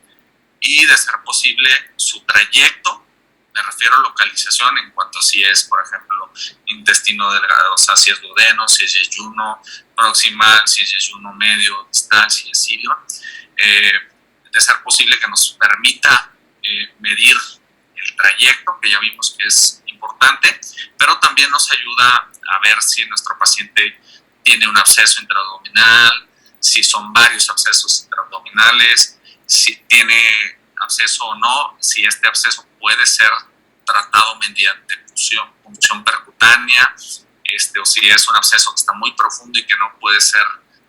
y, de ser posible, su trayecto Me refiero a localización en cuanto a si es, por ejemplo, intestino delgado, o sea, si es duodeno, si es yeyuno proximal, si es yeyuno medio, distal, si es ilio. De ser posible que nos permita medir el trayecto, que ya vimos que es importante, pero también nos ayuda a ver si nuestro paciente tiene un absceso intraabdominal, si son varios abscesos intraabdominales, si tiene absceso o no, si este absceso puede ser tratado mediante punción percutánea, o si es un absceso que está muy profundo y que no puede ser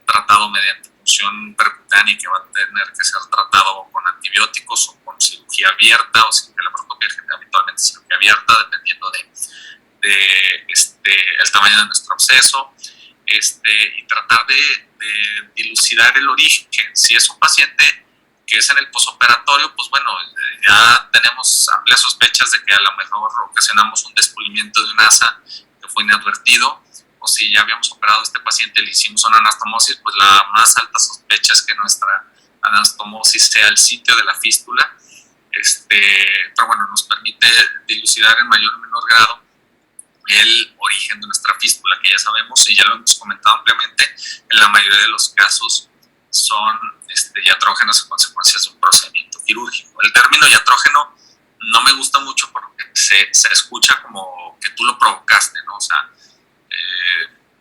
tratado mediante punción percutánea y que va a tener que ser tratado con antibióticos o con cirugía abierta o cirugía laparoscópica, habitualmente cirugía abierta, dependiendo el tamaño de nuestro absceso, y tratar de dilucidar el origen. Si es un paciente que es en el posoperatorio, pues bueno, ya tenemos amplias sospechas de que a lo mejor ocasionamos un despulimiento de un asa que fue inadvertido, o si ya habíamos operado a este paciente y le hicimos una anastomosis, pues la más alta sospecha es que nuestra anastomosis sea el sitio de la fístula, pero bueno, nos permite dilucidar en mayor o menor grado el origen de nuestra fístula, que ya sabemos y ya lo hemos comentado ampliamente, en la mayoría de los casos son iatrógenos a consecuencias de un procedimiento quirúrgico. El término iatrógeno no me gusta mucho porque se escucha como que tú lo provocaste, ¿no? O sea,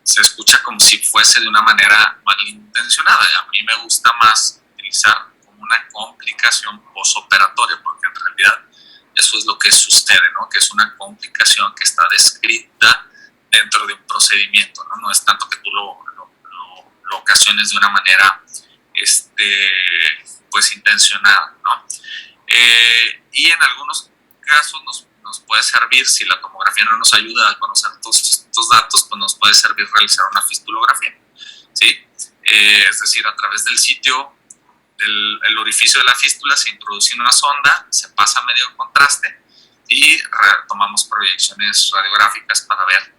se escucha como si fuese de una manera malintencionada. A mí me gusta más utilizar como una complicación posoperatoria, porque en realidad eso es lo que sucede, ¿no? Que es una complicación que está descrita dentro de un procedimiento, ¿no? No es tanto que tú lo ocasiones de una manera pues intencionada, ¿no? Y en algunos casos nos puede servir, si la tomografía no nos ayuda a conocer todos estos datos, pues nos puede servir realizar una fistulografía, ¿sí? Es decir, a través del sitio del orificio de la fístula se introduce una sonda, se pasa a medio contraste y tomamos proyecciones radiográficas para ver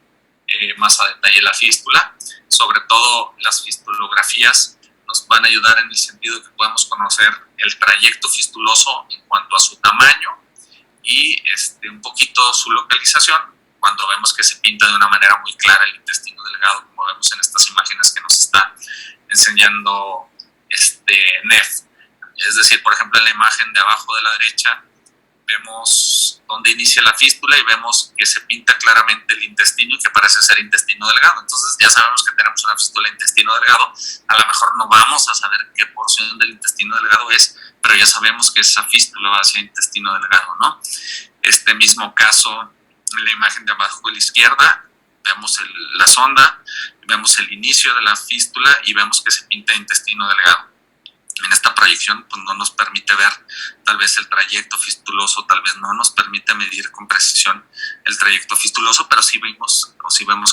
más a detalle la fístula. Sobre todo las fistulografías nos van a ayudar en el sentido que podemos conocer el trayecto fistuloso en cuanto a su tamaño y un poquito su localización, cuando vemos que se pinta de una manera muy clara el intestino delgado, como vemos en estas imágenes que nos está enseñando NEF. Es decir, por ejemplo, en la imagen de abajo de la derecha vemos dónde inicia la fístula y vemos que se pinta claramente el intestino y que parece ser intestino delgado. Entonces ya sabemos que tenemos una fístula de intestino delgado. A lo mejor no vamos a saber qué porción del intestino delgado es, pero ya sabemos que esa fístula va hacia intestino delgado, ¿no? Este mismo caso, en la imagen de abajo a la izquierda, vemos la sonda, vemos el inicio de la fístula y vemos que se pinta intestino delgado. En esta proyección pues no nos permite ver tal vez el trayecto fistuloso, tal vez no nos permite medir con precisión el trayecto fistuloso, pero sí vemos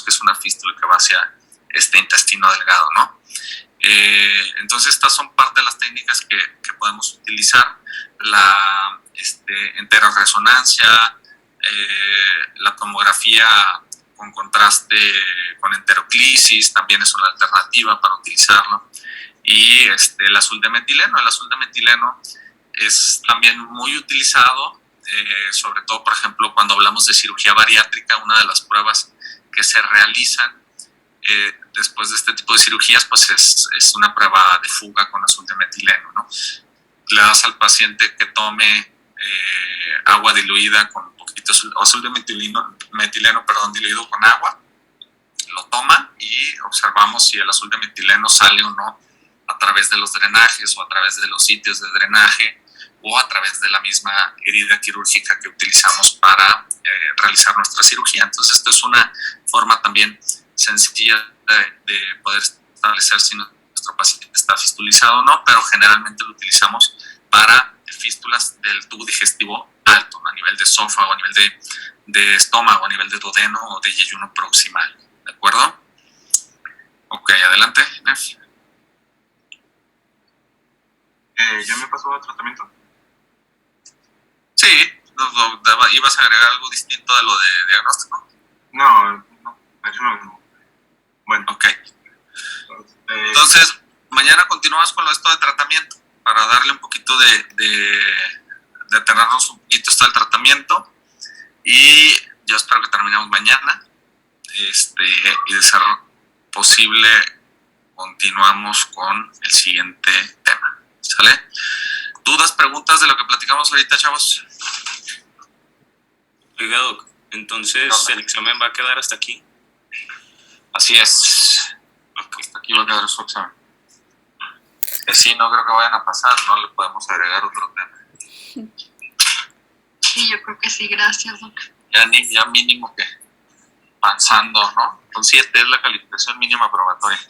que es una fístula que va hacia este intestino delgado, ¿no? Entonces estas son parte de las técnicas que podemos utilizar. La enteroresonancia, la tomografía con contraste con enteroclisis también es una alternativa para utilizarlo. Y el azul de metileno. El azul de metileno es también muy utilizado, sobre todo, por ejemplo, cuando hablamos de cirugía bariátrica. Una de las pruebas que se realizan después de este tipo de cirugías, pues es una prueba de fuga con azul de metileno, ¿no? Le das al paciente que tome agua diluida con un poquito azul de metileno, diluido con agua, lo toma y observamos si el azul de metileno sale o no a través de los drenajes o a través de los sitios de drenaje o a través de la misma herida quirúrgica que utilizamos para realizar nuestra cirugía. Entonces esto es una forma también sencilla de poder establecer si nuestro paciente está fistulizado o no, pero generalmente lo utilizamos para fístulas del tubo digestivo alto, ¿no? A nivel de esófago, a nivel de estómago, a nivel de duodeno o de yeyuno proximal. ¿De acuerdo? Ok, adelante, Nef. ¿Ya me pasó el tratamiento? Sí, ¿ibas a agregar algo distinto de lo de diagnóstico? No, de hecho lo mismo. Bueno. Ok. Entonces, mañana continuamos con esto de tratamiento, para darle un poquito de detenernos un poquito hasta el tratamiento. Y yo espero que terminemos mañana. Y de ser posible, continuamos con el siguiente tema. ¿Sale? ¿Dudas, preguntas de lo que platicamos ahorita, chavos? Oiga, Doc, entonces el examen va a quedar hasta aquí. Así es. Hasta aquí va a quedar su examen. Que sí, no creo que vayan a pasar, no le podemos agregar otro tema. Sí, yo creo que sí, gracias, Doc. Ya mínimo que avanzando, ¿no? Con 7 es la calificación mínima probatoria.